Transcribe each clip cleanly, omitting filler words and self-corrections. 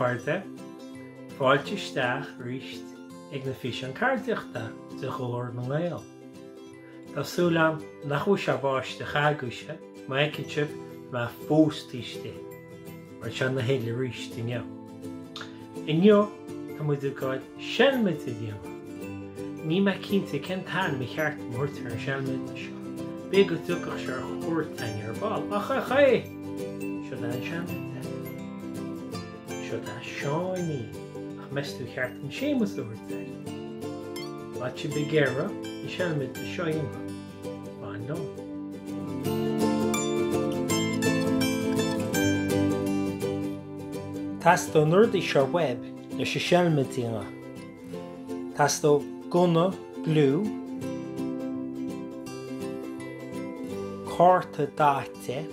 Cairde, fáilte isteach ríist ag na fís an Ceardaíochta de chomhlór na Gael. Tásúlam nach bhfuil se báiste chailgúise má eiceantíobh má fóstíiste mar se na héile ríist inniu. Inniu tá muidir gáil seilmid a dhéanamh. Ní me cinnte cén táin mi cheart mórtar an seilmid seo. Bé go dúchach se ar chóirtain ar ball. Ach a chaé! Seo dá an seilmid de. Seo dá Seáinín ach meistú cheart an sémas úirtain. Láite be géire i seilmid de seo dhéanamh. Bán nó. Tás do nuirdaí seo web leis a seilmid dhéanamh. Tás do gunna glú, cárta dáte,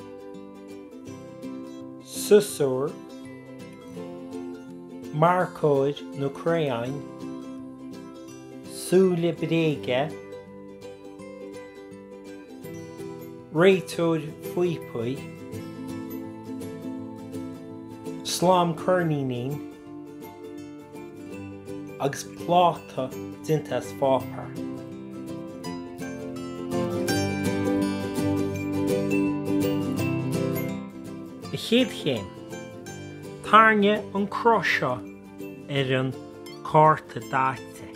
susúr, marcóid nó crayon, súla bréige, réitóid fuipuí, slám Ceardaíocht agus pláta dintas fápar. I chéad chéim, tarne an crosio ar an cárta dáte.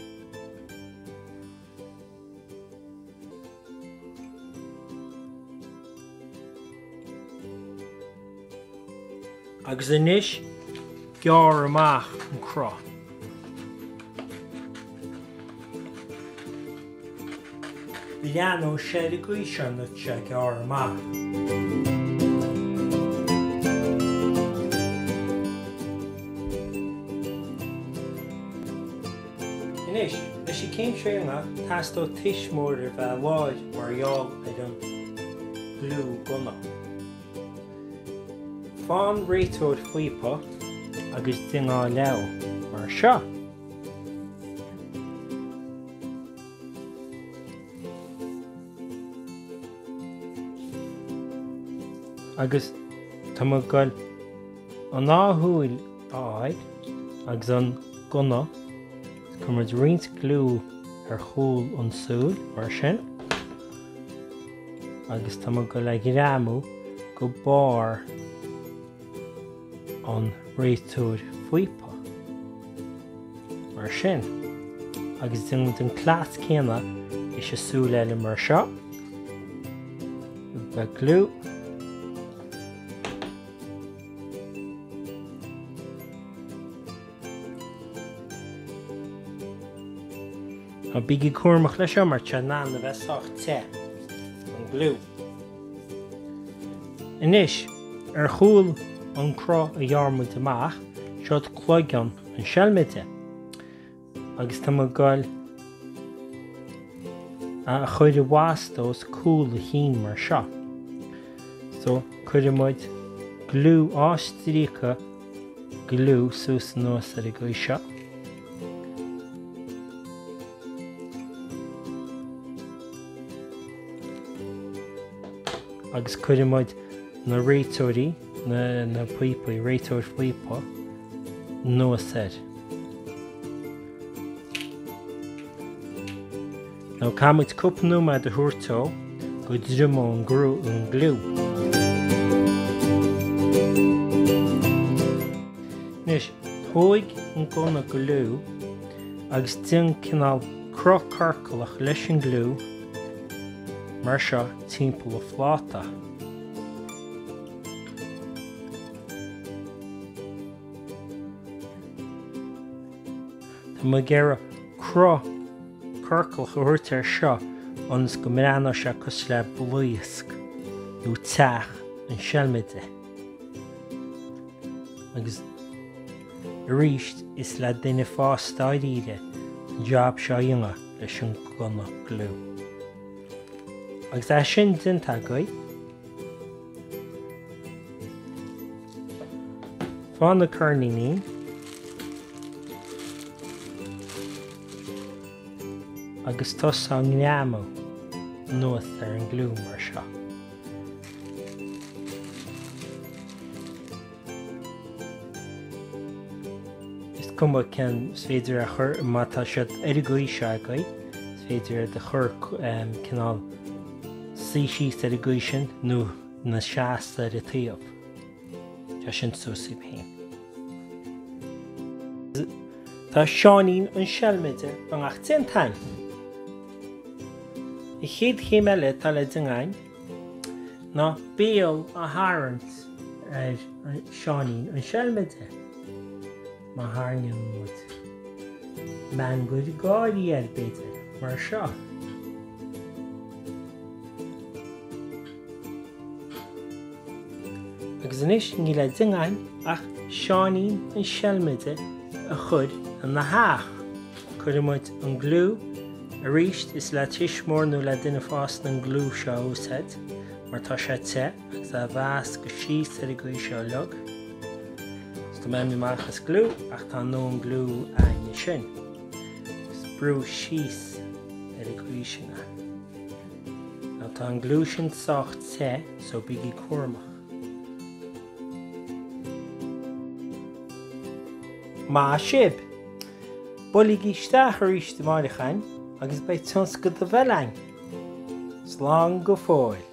Agus inis gear amach an cro. Leanó sé de gúisean na te gear amach. Inis, leis I céim tréanga tas do tiismór ar bheith láid mar gheall ag an glú gunna. Fáin réitóid fuipa agus dingá leo mar seo. Agus tá mo gail an áthúil áid agus an gunna cumid roinnt glú ar chúl an súl mar sin. Agus tá mo gail ag rámú go bár an réitóid fuipa mar sin. Agus ding den clás céanna is a súl eile mar seo. Be glú. A bígí cuairmach leis mar te ná na bheitach te an glú. Inis, ar chúl an cro a dhearmúid amach, seo cloigeann an seilmide. Agus tá mo gail a chuir bhástos cúl a hín mar seo. So, chuir muid glú ástríocha glú sús nuas ar a gcuid seo. Agus chuir muid na réitóirí, na puipaí, réitóir fuipa, nuas ar. Now cámuid cúpnú me de thuairtó go ddrimó an glú. Nis, tóig an gunna glú agus din cinál crocharcalach leis an glú mar seo timpeall a phláta. Tá mo géire crocharcal chuirt ar seo ans go mbeanna se cos le bluasc nó teach an seilmide. Agus ríist is le duine fástáidíre an job seo dhéanamh leis an gunna glú. Agus é sin dinta gaid. Fáin na Ceardaíocht agus tos an gneamú nuas ar an glú mar seo. cuma cean féidir a chur mátá siad ar go seagaid féidir de chur cinál síí ar a go sin nó na seasta ar a taobh. Tá sin suasí féin. Tá Seáinín an Seilide an 18 tain. I chéad chéim eile tá le dingáin ná béal a tharant ar Seáinín an Seilide. Má tharne mód. Man go gáirí ar beidir mar seo. Agus inis ní le dingáin ach Seáinín an Seilide a chud an na háach. Cuiremuid an glú a ríist is le tiismór nó le duine fást an glú seo úsáid, mar tá sé te agus a bheas go síos ar a go seo lug. Tá mé machchas glú ach tá nó an glú aine sin. Gus brú síos ar a go sinna. Ná tá an glú sin socht te so bigí cuairmach. Má sib, bulig isteach ar ríist máirichain agus bei tuns go do bhelain. Slán go fóil.